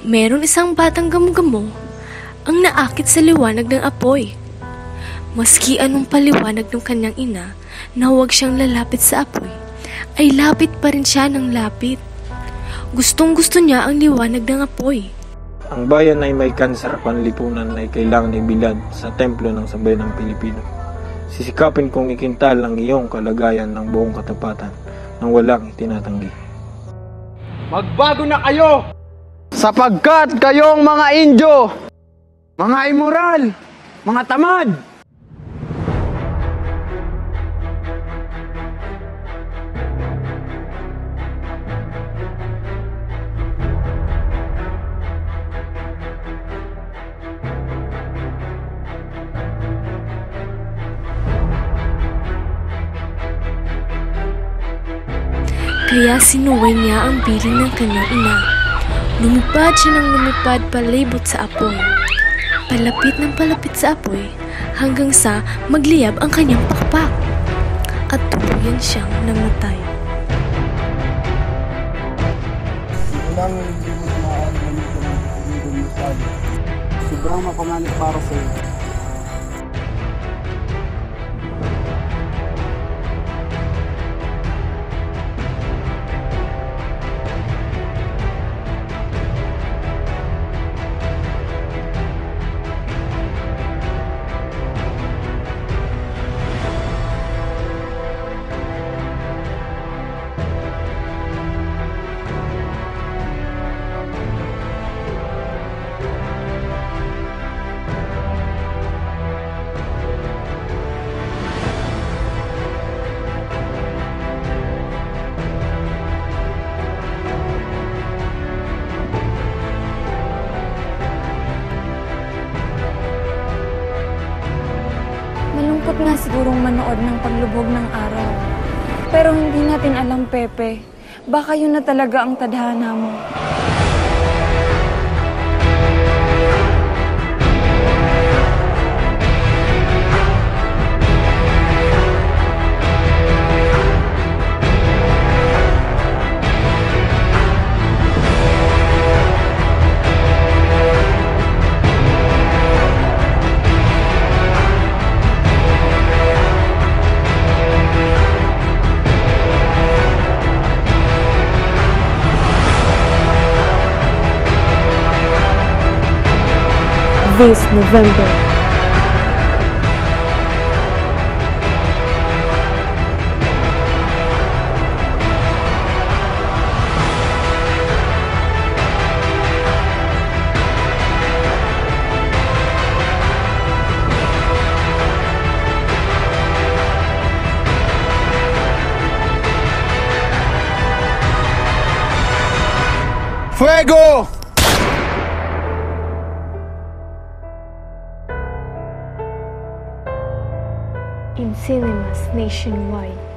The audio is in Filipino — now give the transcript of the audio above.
Meron isang batang gamo-gamo ang naakit sa liwanag ng apoy. Maski anong paliwanag ng kanyang ina na huwag siyang lalapit sa apoy, ay lapit pa rin siya ng lapit. Gustong-gusto niya ang liwanag ng apoy. Ang bayan ay may kanser, panlipunan ay kailangan ibilad sa templo ng sambayan ng Pilipino. Sisikapin kong ikintal ang iyong kalagayan ng buong katapatan nang walang itinatanggi. Magbago na kayo! Sapagkat kayong mga Indio, mga immoral, mga tamad! Kaya sinuway niya ang piling ng kanyang ina. Lumipad siya ng lumipad palibot sa apoy. Palapit ng palapit sa apoy hanggang sa magliyab ang kanyang pakpak. At tuluyan siyang namatay. Sobrang hindi mo tumaan gamitin ng pagiging musal. Sobrang mapamanit para sa iyo. Malungkot nga sigurong manood ng paglubog ng araw. Pero hindi natin alam, Pepe. Baka yun na talaga ang tadhana mo. This November. Fuego! In cinemas nationwide.